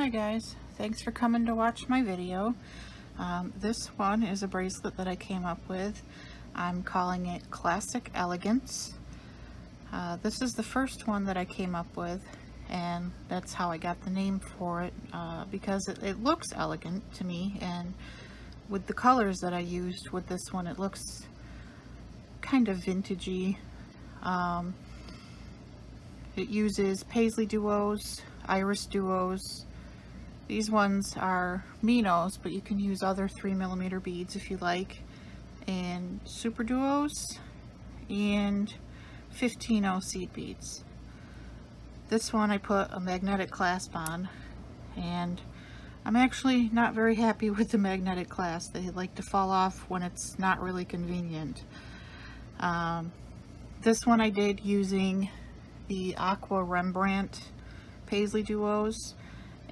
Hi guys, thanks for coming to watch my video. This one is a bracelet that I came up with. I'm calling it Classic Elegance. This is the first one that I came up with, and that's how I got the name for it, because it looks elegant to me, and with the colors that I used with this one, it looks kind of vintagey. It uses paisley duos, iris duos. These ones are Minos, but you can use other 3mm beads if you like, and super duos and 15-0 seed beads. This one I put a magnetic clasp on, and I'm actually not very happy with the magnetic clasp. They like to fall off when it's not really convenient. This one I did using the Aqua Rembrandt paisley duos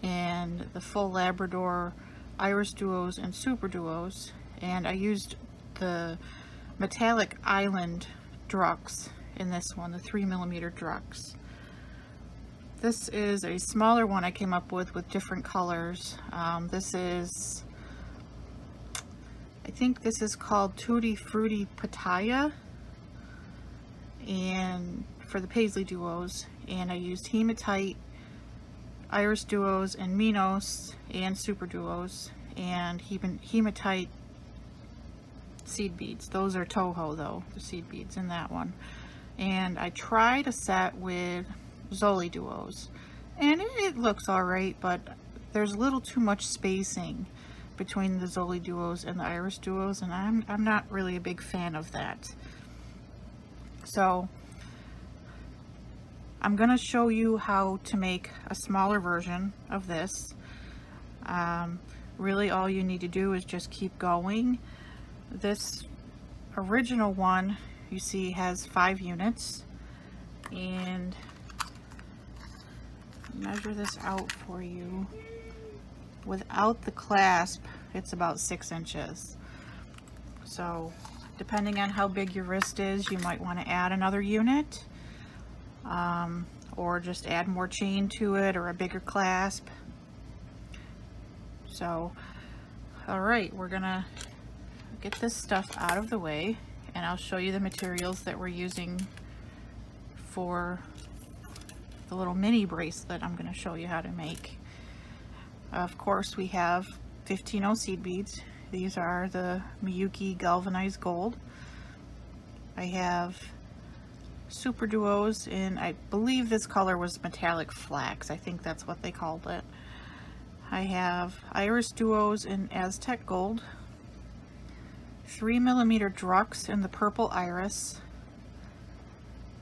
and the full Labrador iris duos and super duos, and I used the metallic island drucks in this one, the 3mm drucks. This is a smaller one I came up with different colors. This is, I think this is called Tutti Frutti Pitaya, and for the paisley duos, and I used hematite, iris duos, and Minos and super duos, and hematite seed beads. Those are Toho though, the seed beads in that one. And I tried a set with Zoli duos, and it looks alright, but there's a little too much spacing between the Zoli duos and the iris duos, and I'm not really a big fan of that. So I'm going to show you how to make a smaller version of this. Really all you need to do is just keep going. This original one, you see, has 5 units, and measure this out for you. Without the clasp, it's about 6 inches. So depending on how big your wrist is, you might want to add another unit. Or just add more chain to it, or a bigger clasp. So, alright, we're gonna get this stuff out of the way, and I'll show you the materials that we're using for the little mini bracelet I'm gonna show you how to make. Of course, we have 15-0 seed beads. These are the Miyuki galvanized gold. I have super duos, and I believe this color was metallic flax. I think that's what they called it. I have iris duos in Aztec gold, 3mm drucks in the purple iris,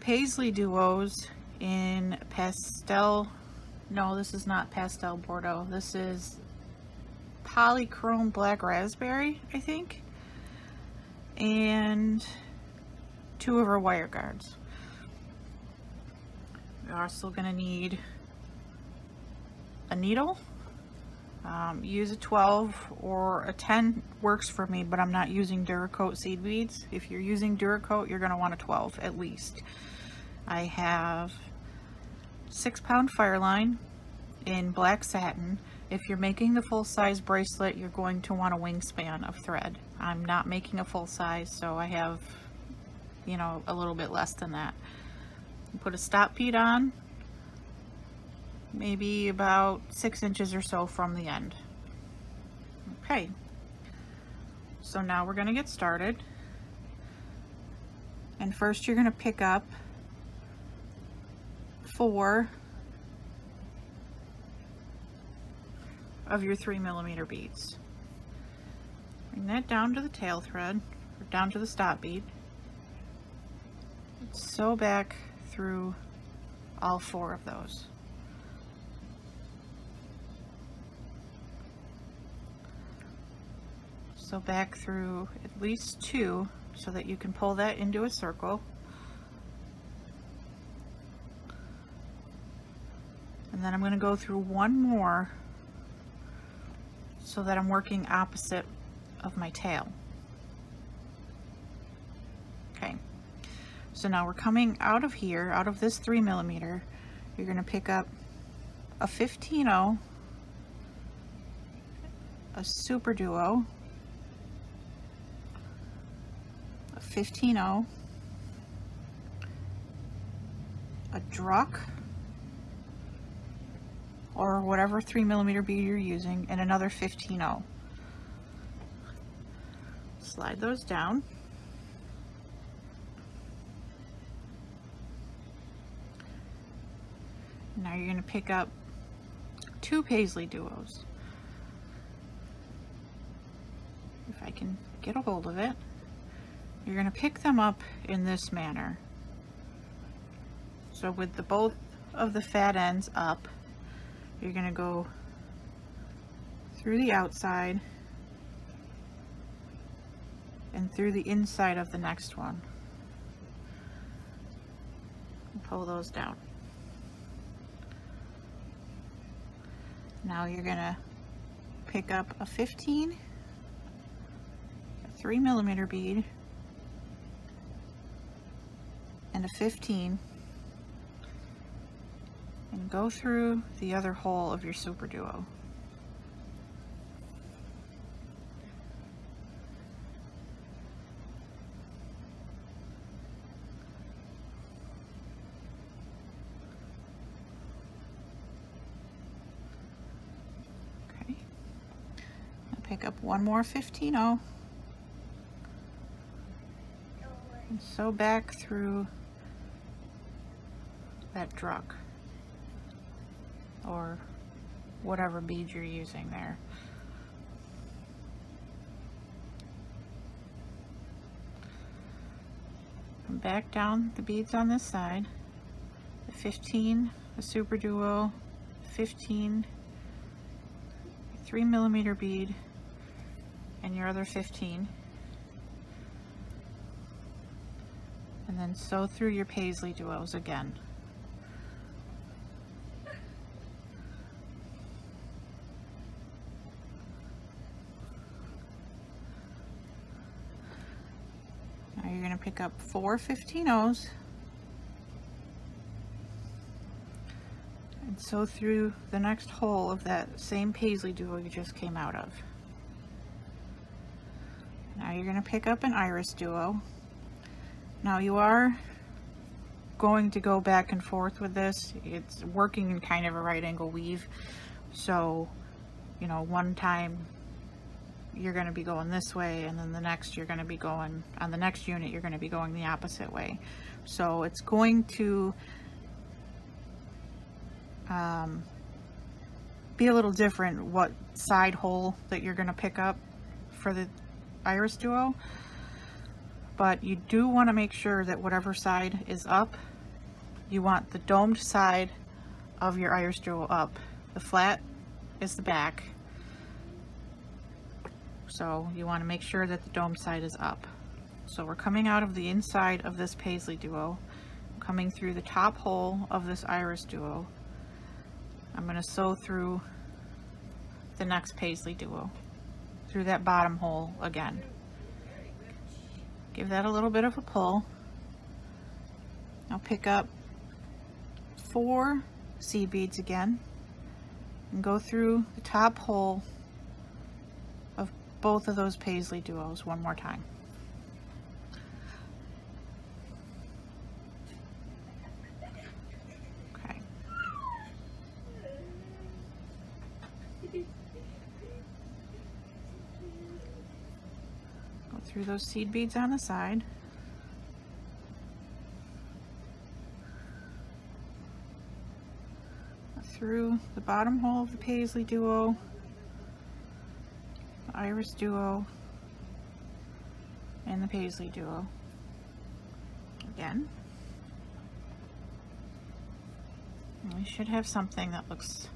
paisley duos in pastel, no, this is not pastel Bordeaux, this is polychrome black raspberry, I think, and 2 of our wire guards. We're also going to need a needle. Use a 12 or a 10 works for me, but I'm not using Duracoat seed beads. If you're using Duracoat, you're going to want a 12 at least. I have 6-pound fire line in black satin. If you're making the full-size bracelet, you're going to want a wingspan of thread. I'm not making a full size, so I have, you know, a little bit less than that. Put a stop bead on, maybe about 6 inches or so from the end. Okay, so now we're going to get started. And first you're going to pick up 4 of your 3mm beads. Bring that down to the tail thread, or down to the stop bead. Sew back through all 4 of those. So back through at least 2 so that you can pull that into a circle. And then I'm going to go through 1 more so that I'm working opposite of my tail. Okay. So now we're coming out of here, out of this 3mm, you're going to pick up a 15-0 a super duo, a 15-0, a druck, or whatever 3mm bead you're using, and another 15-0. Slide those down. Now you're going to pick up 2 paisley duos. If I can get a hold of it, you're going to pick them up in this manner. So with the both of the fat ends up, you're going to go through the outside and through the inside of the next one. And pull those down. Now you're going to pick up a 15, a 3mm bead, and a 15, and go through the other hole of your super duo. Okay. I'll pick up one more 15-0 and sew back through that druck, or whatever bead you're using there. And back down the beads on this side, the 15, the super duo, 15, 3mm bead, and your other 15, and then sew through your paisley duos again. Now you're going to pick up 4 15-0s and sew through the next hole of that same paisley duo you just came out of. Now you're going to pick up an iris duo. Now you are going to go back and forth with this. It's working in kind of a right angle weave, so you know, one time you're going to be going this way, and then the next you're going to be going, on the next unit you're going to be going the opposite way. So it's going to be a little different what side hole that you're going to pick up for the iris duo, but you do want to make sure that whatever side is up, you want the domed side of your iris duo up. The flat is the back, so you want to make sure that the dome side is up. So we're coming out of the inside of this paisley duo, coming through the top hole of this iris duo. I'm going to sew through the next paisley duo, through that bottom hole again. Give that a little bit of a pull. I'll pick up 4 seed beads again and go through the top hole of both of those paisley duos one more time. Okay. Go through those seed beads on the side. Through the bottom hole of the paisley duo, the iris duo, and the paisley duo again. And we should have something that looks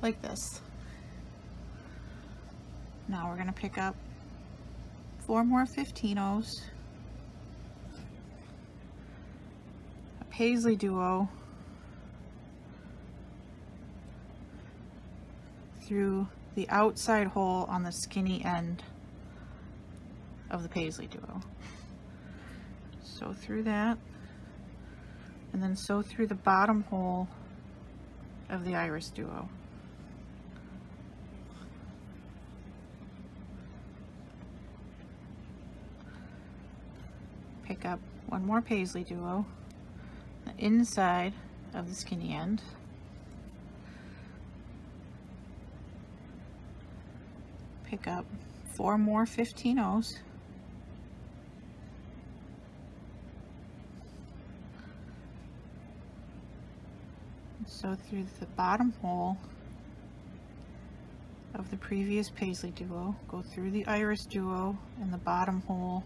like this. Now we're going to pick up 4 more 15-0s, a paisley duo through the outside hole on the skinny end of the paisley duo. Sew through that, and then sew through the bottom hole of the iris duo. pick up one more paisley duo, the inside of the skinny end, pick up 4 more 15-ohs, sew through the bottom hole of the previous paisley duo, go through the iris duo and the bottom hole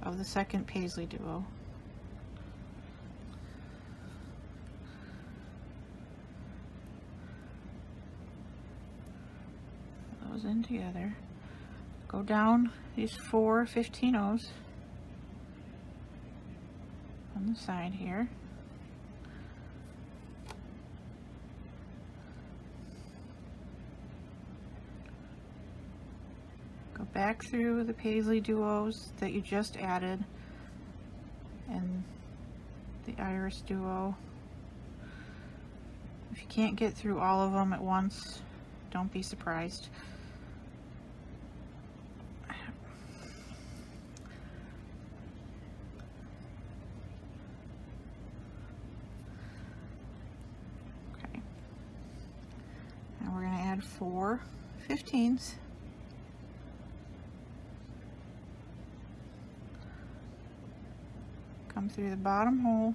of the second paisley duo. Those in together. Go down these 4 15-ohs on the side here. Go back through the paisley duos that you just added and the iris duo. If you can't get through all of them at once, don't be surprised. Okay. Now we're going to add 4 15s. Come through the bottom hole,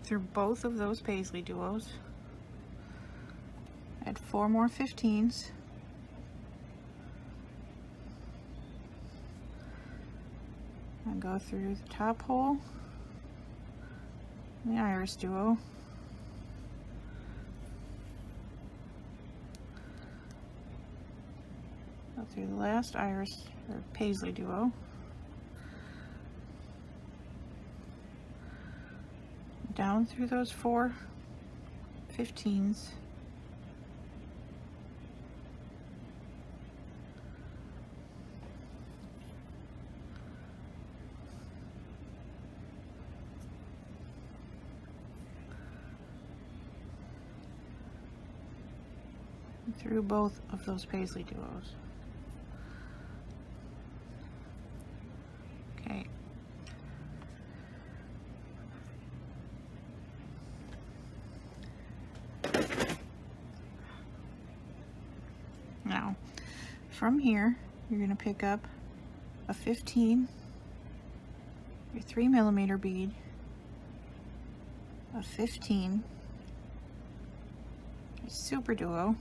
through both of those paisley duos, add 4 more 15s, and go through the top hole, the iris duo, go through the last iris or paisley duo, down through those 4 15s, through both of those paisley duos. Okay. Now, from here, you're going to pick up a 15, your 3mm bead, a 15, a super duo,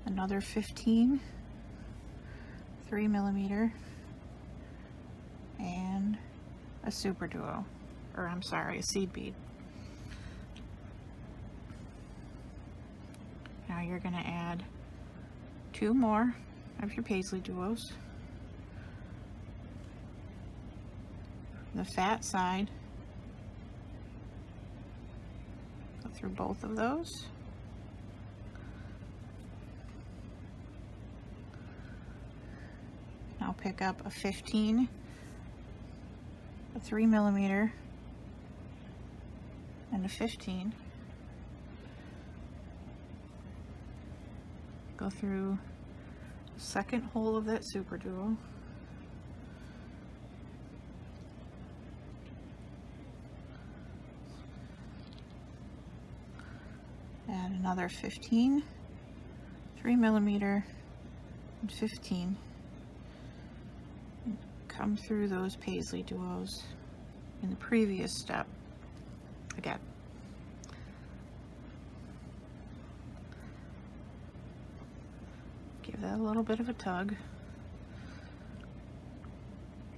another 15, 3mm, and a super duo, or I'm sorry, a seed bead. Now you're going to add 2 more of your paisley duos, the fat side, go through both of those, now pick up a 15, a 3mm, and a 15, go through the second hole of that super duo, add another 15, 3mm, and 15, and come through those paisley duos in the previous step again. Give that a little bit of a tug.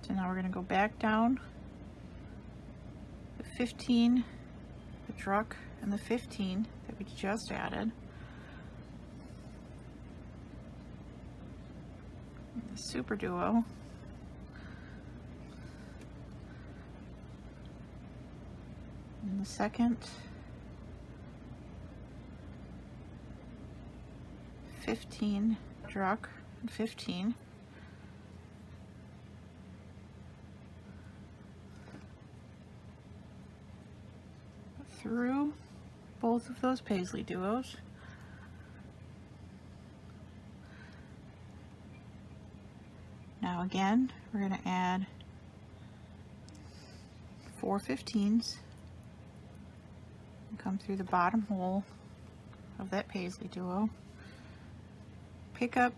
So now we're going to go back down the 15, the truck, and the 15 that we just added. The super duo. And the second 15 truck and 15. Through both of those paisley duos. Now again, we're going to add 4 15s and come through the bottom hole of that paisley duo. Pick up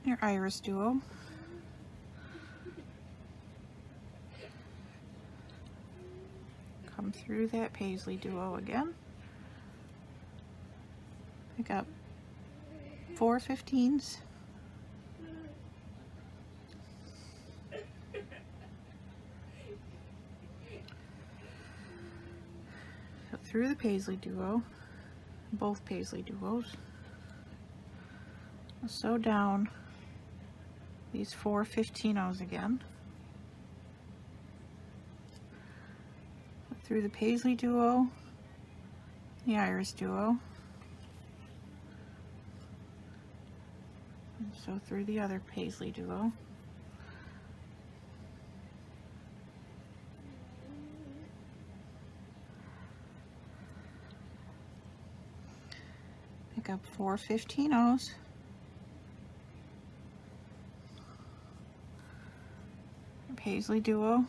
your iris duo, come through that paisley duo again, pick up 4 15s, so through the paisley duo, both paisley duos, sew down these 4 15-ohs again, through the paisley duo, the iris duo, and so through the other paisley duo. Pick up 4 15-ohs, paisley duo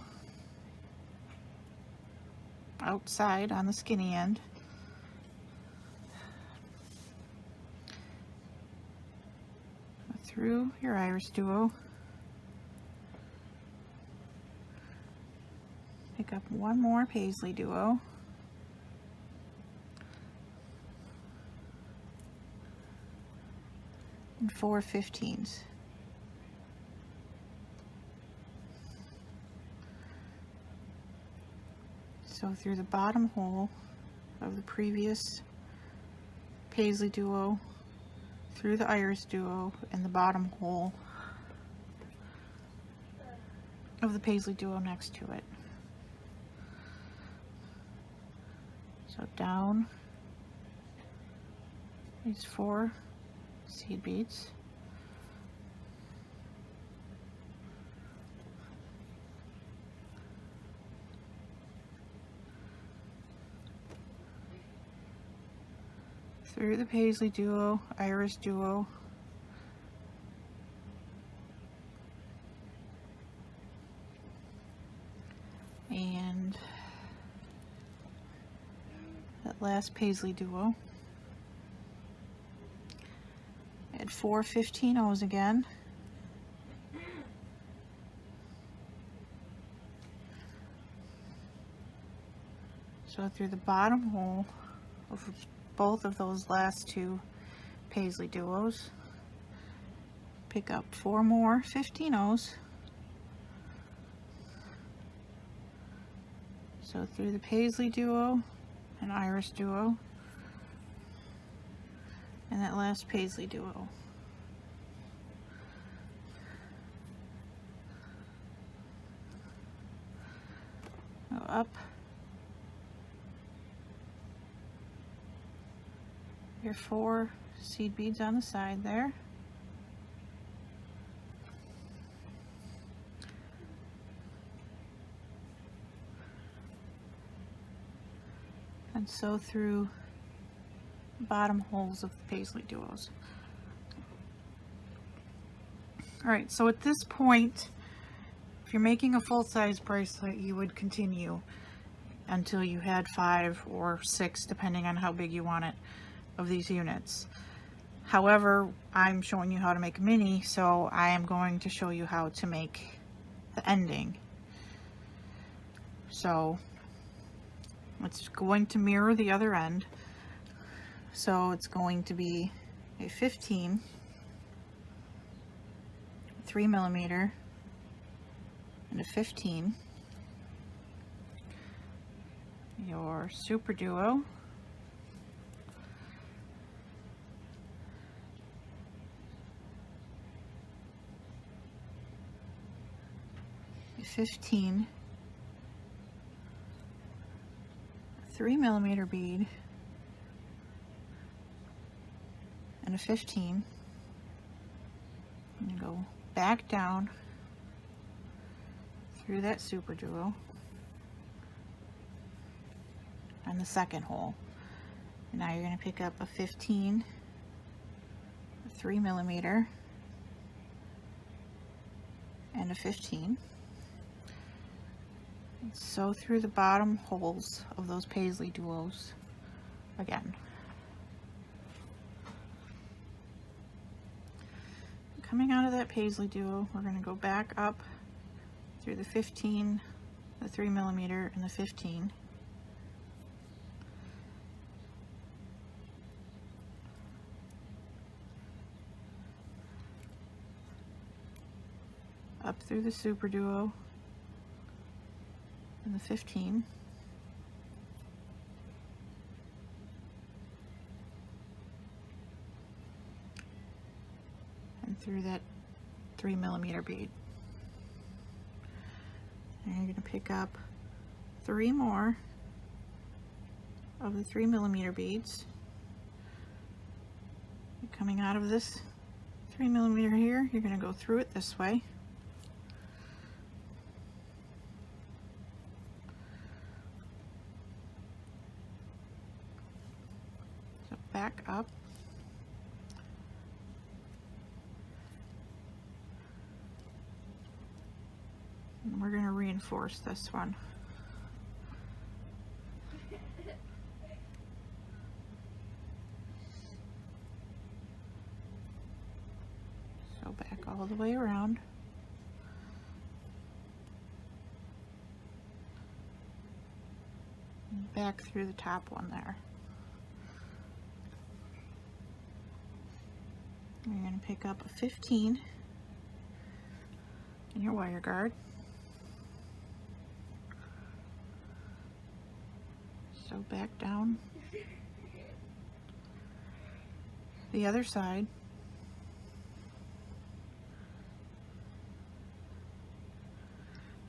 outside on the skinny end, through your iris duo, pick up one more paisley duo, and 4 15s. So through the bottom hole of the previous paisley duo, through the iris duo, and the bottom hole of the paisley duo next to it. So down these 4 seed beads. Through the paisley duo, iris duo, and that last paisley duo. Add 4 15-ohs again. So through the bottom hole of both of those last 2 paisley duos, pick up 4 more 15-ohs. So through the paisley duo and iris duo, and that last paisley duo. Go up your 4 seed beads on the side there. And sew through the bottom holes of the paisley duos. Alright, so at this point, if you're making a full-size bracelet, you would continue until you had 5 or 6, depending on how big you want it, of these units. However, I'm showing you how to make a mini, so I am going to show you how to make the ending. So it's going to mirror the other end. So it's going to be a 15, 3mm, and a 15. Your super duo, a 15, 3mm bead, and a 15, and go back down through that super duo. on the second hole. Now you're going to pick up a 15, 3mm, and a 15. And sew through the bottom holes of those paisley duos again. Coming out of that paisley duo, we're going to go back up through the 15, the 3mm, and the 15. Up through the super duo and the 15. And through that 3mm bead. And you're going to pick up 3 more of the 3mm beads. Coming out of this 3mm here, you're going to go through it this way. So back up. And we're going to reinforce this one. So back all the way around. And back through the top one there. You're going to pick up a 15 in your wire guard. So back down the other side.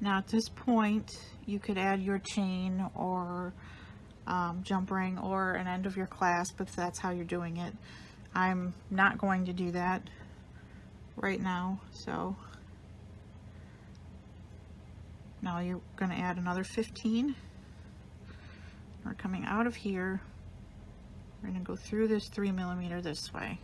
Now at this point you could add your chain or jump ring or an end of your clasp if that's how you're doing it. I'm not going to do that right now, so now you're going to add another 15. We're coming out of here. We're going to go through this 3mm this way.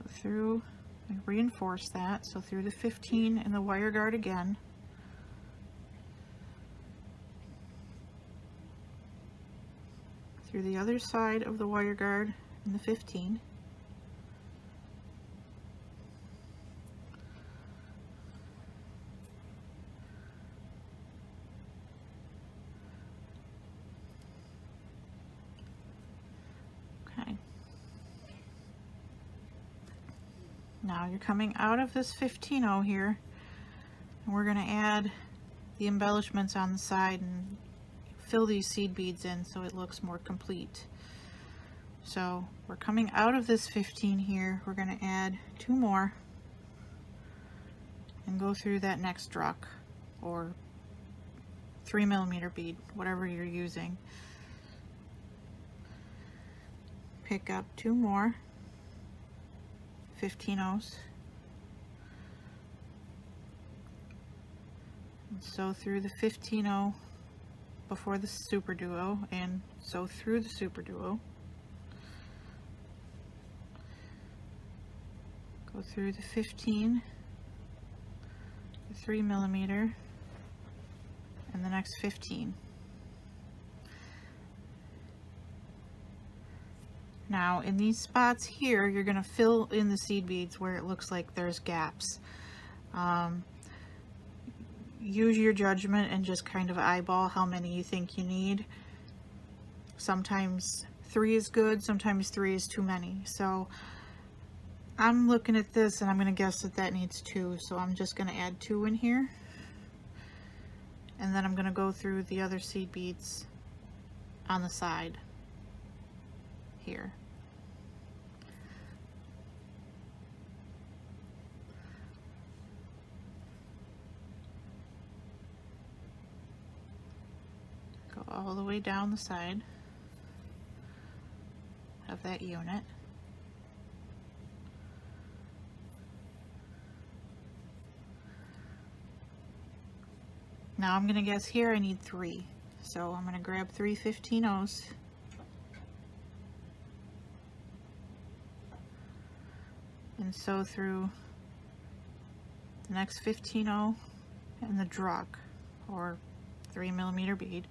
Go through and reinforce that. So through the 15 and the wire guard again. Through the other side of the wire guard and the 15. Now you're coming out of this 15-0 here, and we're going to add the embellishments on the side and fill these seed beads in so it looks more complete. So we're coming out of this 15 here, we're going to add 2 more and go through that next ruck or 3mm bead, whatever you're using. Pick up 2 more 15-0s and sew through the 15-0 before the super duo and sew through the super duo. Go through the 15, the 3mm, and the next 15. Now in these spots here, you're going to fill in the seed beads where it looks like there's gaps. Use your judgment and just kind of eyeball how many you think you need. Sometimes 3 is good, sometimes 3 is too many. So I'm looking at this and I'm going to guess that that needs 2. So I'm just going to add 2 in here. And then I'm going to go through the other seed beads on the side here. Go all the way down the side of that unit. Now I'm gonna guess here I need 3. So I'm gonna grab 3 15/0s. And sew through the next 15/0 and the druck, or 3mm bead.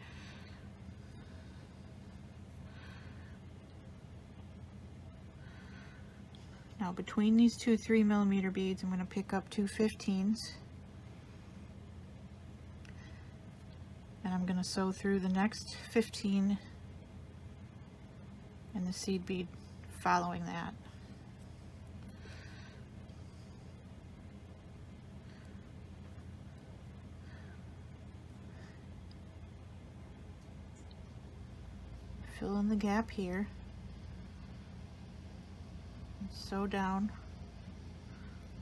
Now between these two 3mm beads, I'm going to pick up 2 15s, and I'm going to sew through the next 15 and the seed bead following that. Fill in the gap here. Sew down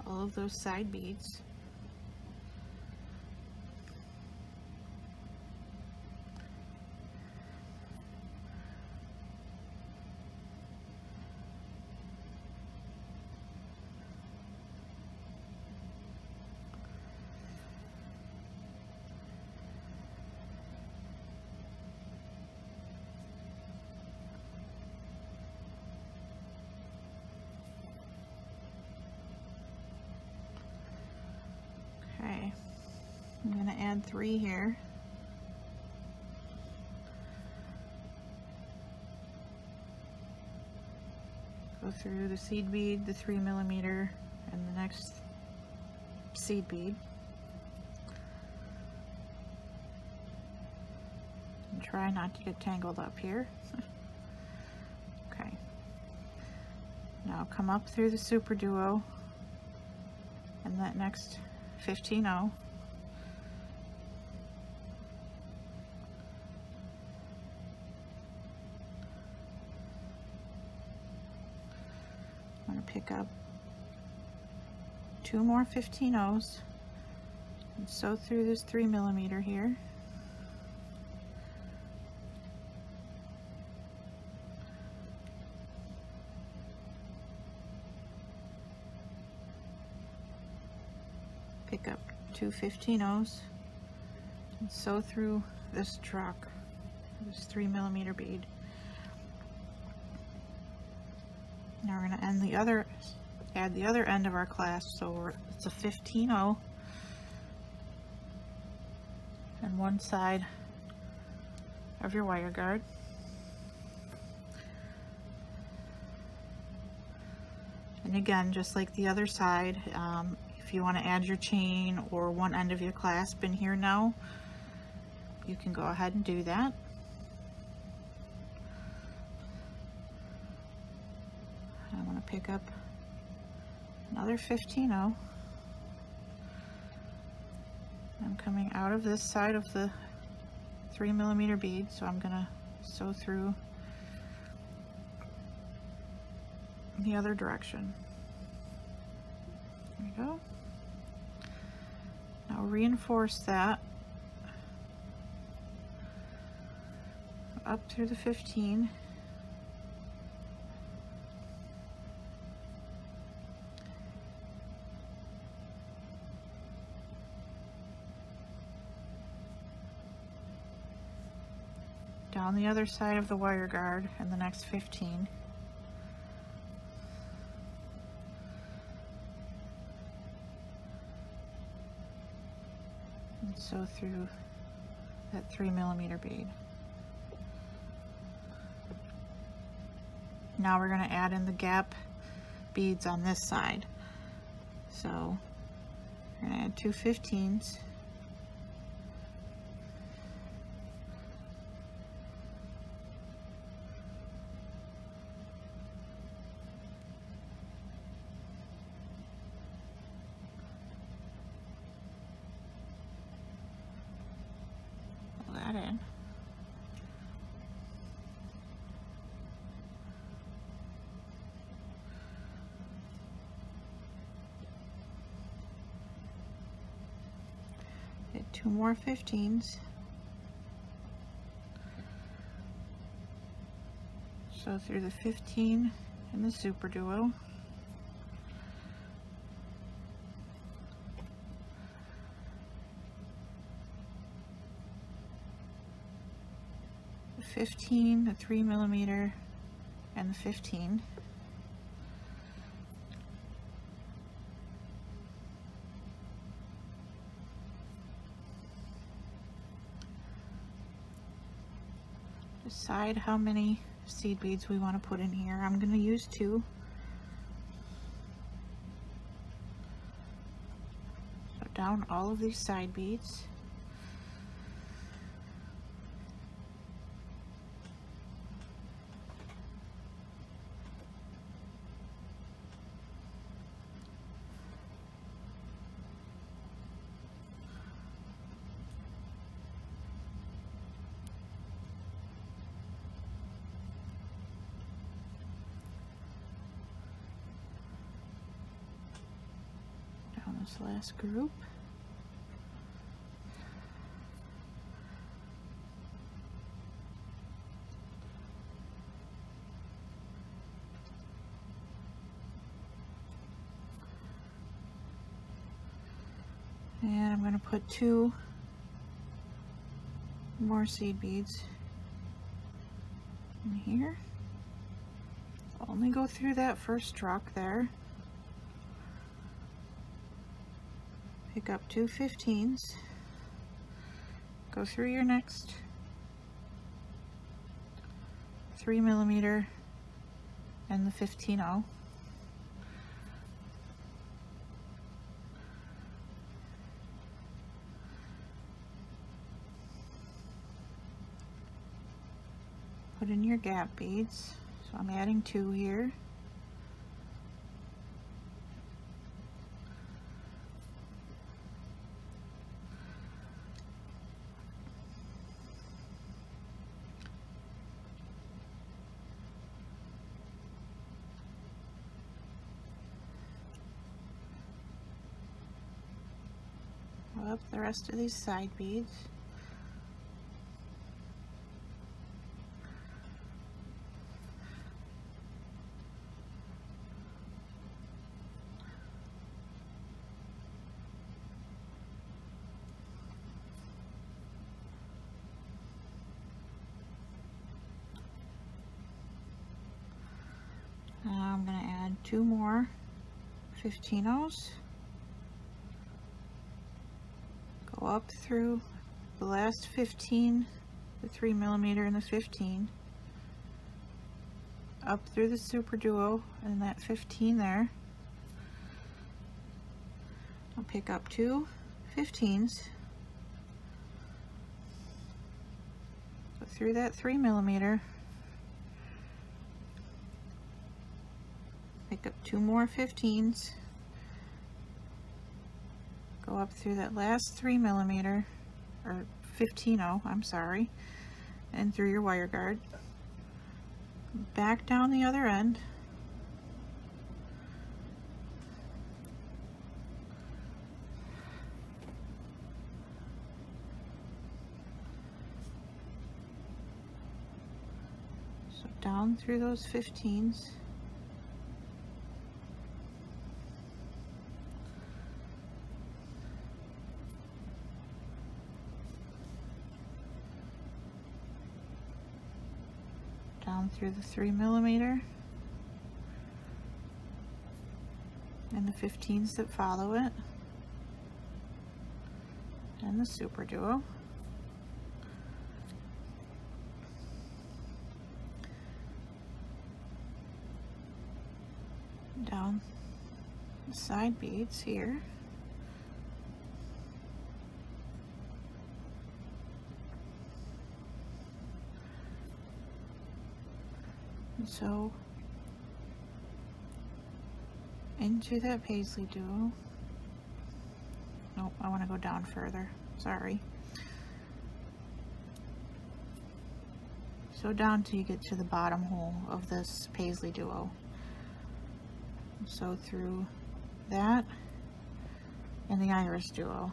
all of those side beads. Okay, I'm going to add 3 here. Go through the seed bead, the 3mm, and the next seed bead. And try not to get tangled up here. Okay. Now come up through the super duo and that next 15/0. I'm going to pick up 2 more 15/0s and sew through this 3mm here. Pick up 2 15/0s and sew through this druck, this 3mm bead. Now we're going to add the other end of our clasp, so it's a 15/0 on one side of your wire guard. And again, just like the other side, if you want to add your chain or one end of your clasp in here now, you can go ahead and do that. I want to pick up another 15/0. I'm coming out of this side of the 3mm bead, so I'm going to sew through the other direction. There we go. Now reinforce that up through the 15. Down the other side of the wire guard and the next 15. And sew through that 3mm bead. Now we're going to add in the gap beads on this side. So we're going to add 2 15s. That in. Get 2 more 15s. So through the 15 and the super duo. 15, the 3mm, and the 15. Decide how many seed beads we want to put in here. I'm going to use 2. So down all of these side beads. This last group. And I'm going to put 2 more seed beads in here. Only go through that first stalk there. Pick up 2 15s, go through your next 3mm and the 15-0. Put in your gap beads. So I'm adding 2 here. Up the rest of these side beads. Now I'm going to add 2 more 15-0s. Go up through the last 15, the 3mm and the 15, up through the super duo and that 15 there. I'll pick up 2 15s, go through that 3mm, pick up 2 more 15s, go up through that last 3mm, or 15-0, I'm sorry, and through your wire guard, back down the other end, so down through those 15s, down through the 3mm and the 15s that follow it, and the super duo. Down the side beads here. So into that paisley duo. Nope, I want to go down further. Sorry. So down till you get to the bottom hole of this paisley duo. So through that and the iris duo.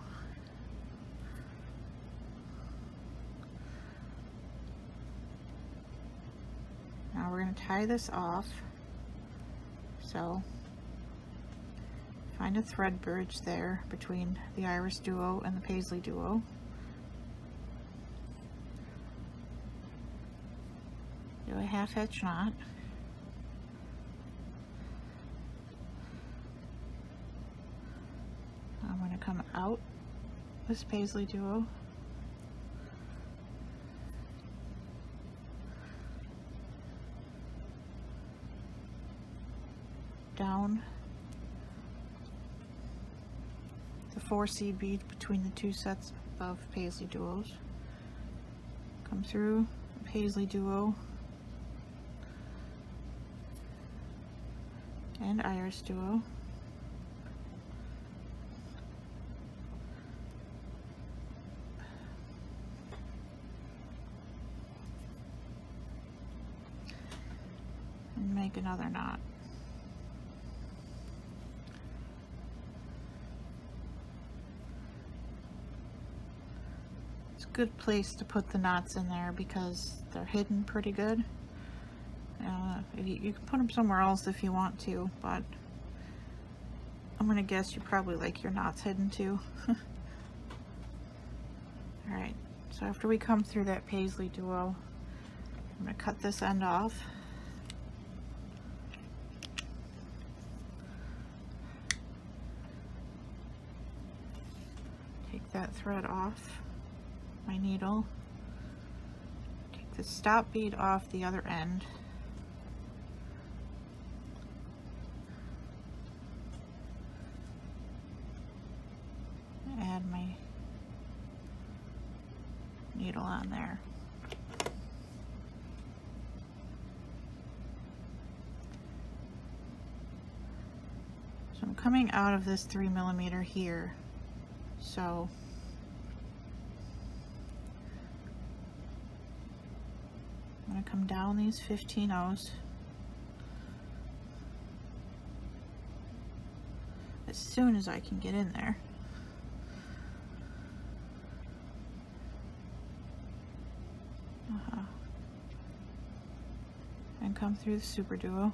Now we're going to tie this off. So find a thread bridge there between the iris duo and the paisley duo. a half hitch knot. I'm going to come out this paisley duo, down the 4 seed beads between the 2 sets of paisley duos, come through a paisley duo and iris duo, and make another knot. It's a good place to put the knots in there because they're hidden pretty good. You can put them somewhere else if you want to, but I'm gonna guess you probably like your knots hidden too. Alright, so after we come through that paisley duo, I'm gonna cut this end off. Take that thread off my needle. Take the stop bead off the other end. Add my needle on there. So I'm coming out of this 3mm here, so I'm going to come down these 15/0s as soon as I can get in there. And come through the super duo.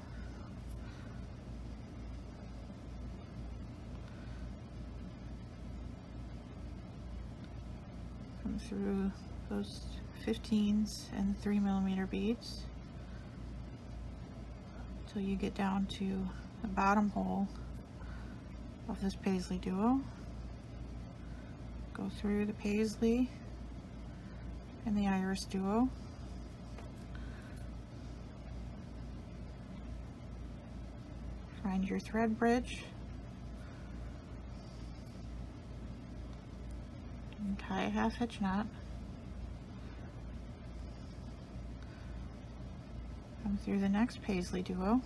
Come through those 15s and 3mm beads until you get down to the bottom hole of this paisley duo. Go through the paisley and the iris duo. Find your thread bridge and tie a half hitch knot. Come through the next paisley duo.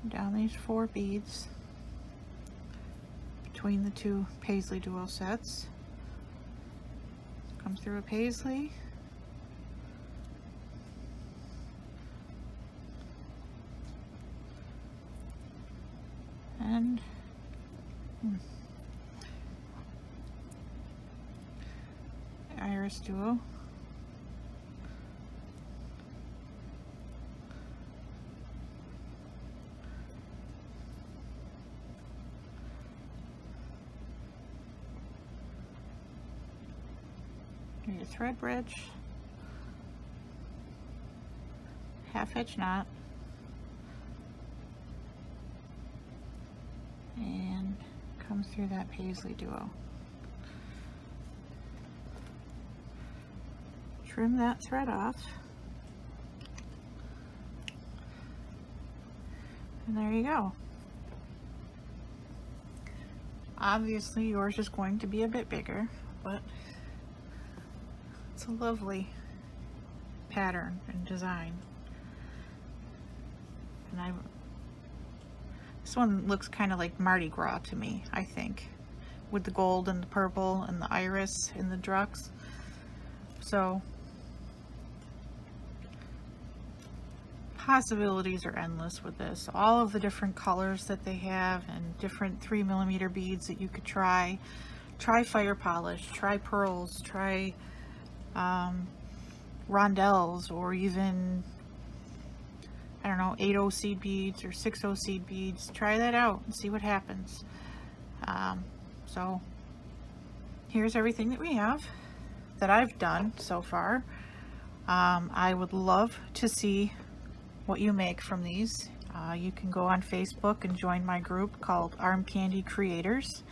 Down these 4 beads between the 2 paisley duo sets. Come through a paisley, and iris duo. Your thread bridge, half hitch knot, and come through that paisley duo. Trim that thread off, and there you go. Obviously yours is going to be a bit bigger, but it's a lovely pattern and design. And this one looks kind of like Mardi Gras to me, I think, with the gold and the purple and the iris and the drux. So possibilities are endless with this. All of the different colors that they have and different 3mm beads that you could try. Try fire polish, try pearls, try rondelles, or even I don't know, 8/0 seed beads or 6/0 seed beads. Try that out and see what happens. So here's everything that we have that I've done so far. I would love to see what you make from these. You can go on Facebook and join my group called Arm Candy Creators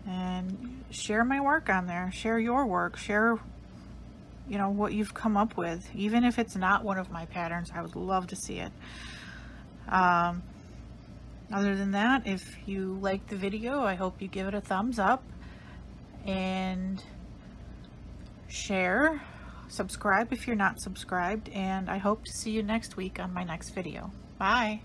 and share my work on there. Share your work. Share, you know, what you've come up with. Even if it's not one of my patterns, I would love to see it. Other than that, if you like the video, I hope you give it a thumbs up and share. Subscribe if you're not subscribed, and I hope to see you next week on my next video. Bye.